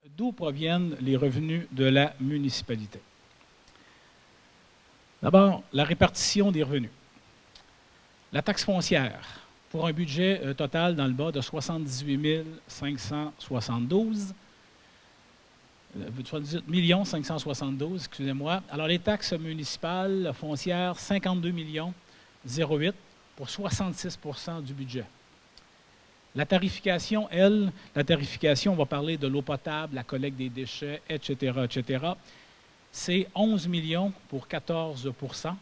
D'où proviennent les revenus de la municipalité? D'abord, la répartition des revenus. La taxe foncière, pour un budget total dans le bas de 78 572, 78 572, excusez-moi. Alors, les taxes municipales foncières, 52 008 pour 66 du budget. La tarification, elle, on va parler de l'eau potable, la collecte des déchets, etc., etc. C'est 11 millions pour 14 %.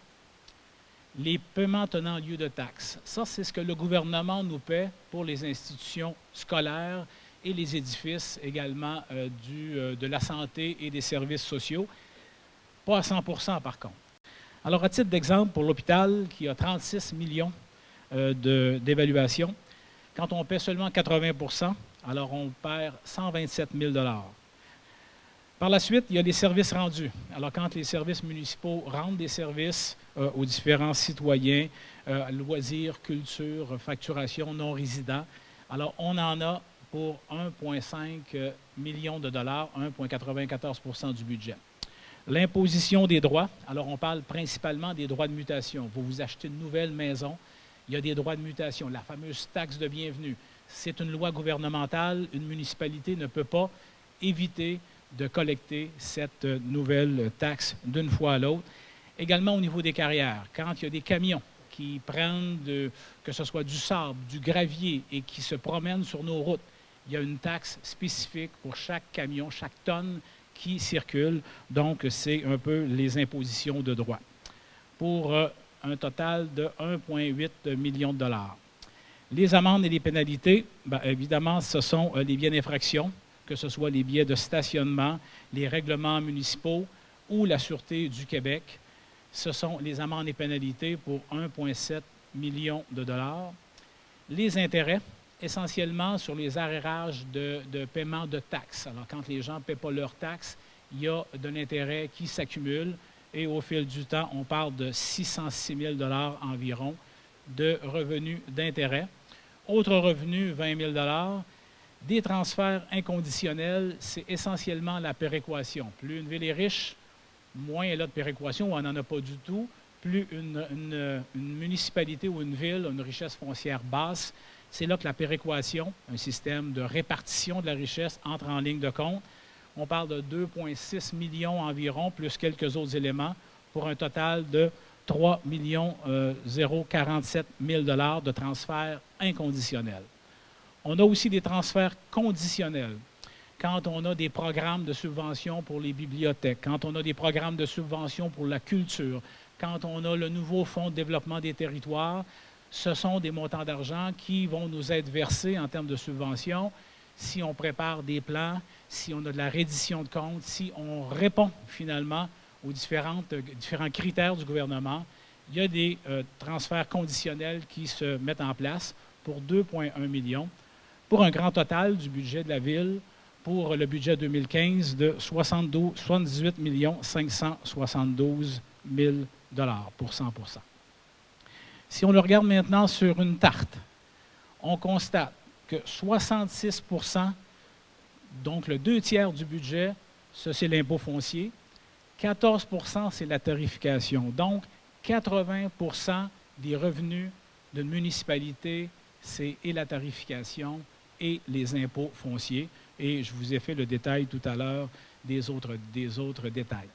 Les paiements tenant lieu de taxes, ça, c'est ce que le gouvernement nous paie pour les institutions scolaires et les édifices également de la santé et des services sociaux. Pas à 100 % par contre. Alors, à titre d'exemple, pour l'hôpital, qui a 36 millions d'évaluation, quand on paie seulement 80 %, alors on perd 127 000 $. Par la suite, il y a les services rendus. Alors, quand les services municipaux rendent des services aux différents citoyens, loisirs, culture, facturation, non-résidents, alors on en a pour 1,5 million de dollars, 1,94 % du budget. L'imposition des droits, alors on parle principalement des droits de mutation. Vous vous achetez une nouvelle maison, il y a des droits de mutation, la fameuse taxe de bienvenue. C'est une loi gouvernementale, une municipalité ne peut pas éviter de collecter cette nouvelle taxe d'une fois à l'autre. Également au niveau des carrières, quand il y a des camions qui prennent, que ce soit du sable, du gravier et qui se promènent sur nos routes, il y a une taxe spécifique pour chaque camion, chaque tonne qui circule. Donc, c'est un peu les impositions de droit. Pour un total de 1,8 million de dollars. Les amendes et les pénalités, bien, évidemment, ce sont les billets d'infraction, que ce soit les billets de stationnement, les règlements municipaux ou la Sûreté du Québec. Ce sont les amendes et pénalités pour 1,7 million de dollars. Les intérêts, essentiellement sur les arrérages de paiement de taxes. Alors, quand les gens ne paient pas leurs taxes, il y a de l'intérêt qui s'accumule. Et au fil du temps, on parle de 606 000 $ environ de revenus d'intérêt. Autres revenus, 20 000 $. Des transferts inconditionnels, c'est essentiellement la péréquation. Plus une ville est riche, moins elle a de péréquation, ou on n'en a pas du tout. Plus une municipalité ou une ville a une richesse foncière basse, c'est là que la péréquation, un système de répartition de la richesse, entre en ligne de compte. On parle de 2,6 millions environ, plus quelques autres éléments, pour un total de 3 047 000 $ de transferts inconditionnels. On a aussi des transferts conditionnels. Quand on a des programmes de subvention pour les bibliothèques, quand on a des programmes de subvention pour la culture, quand on a le nouveau Fonds de développement des territoires, ce sont des montants d'argent qui vont nous être versés en termes de subvention si on prépare des plans, si on a de la reddition de comptes, si on répond finalement aux différents critères du gouvernement. Il y a des transferts conditionnels qui se mettent en place pour 2,1 millions, pour un grand total du budget de la Ville pour le budget 2015 de 78 572 000 $ pour 100 %. Si on le regarde maintenant sur une tarte, on constate que 66 %, donc le 2/3 du budget, ça c'est l'impôt foncier, 14 % c'est la tarification. Donc, 80 % des revenus d'une municipalité, c'est et la tarification et les impôts fonciers. Et je vous ai fait le détail tout à l'heure des autres détails.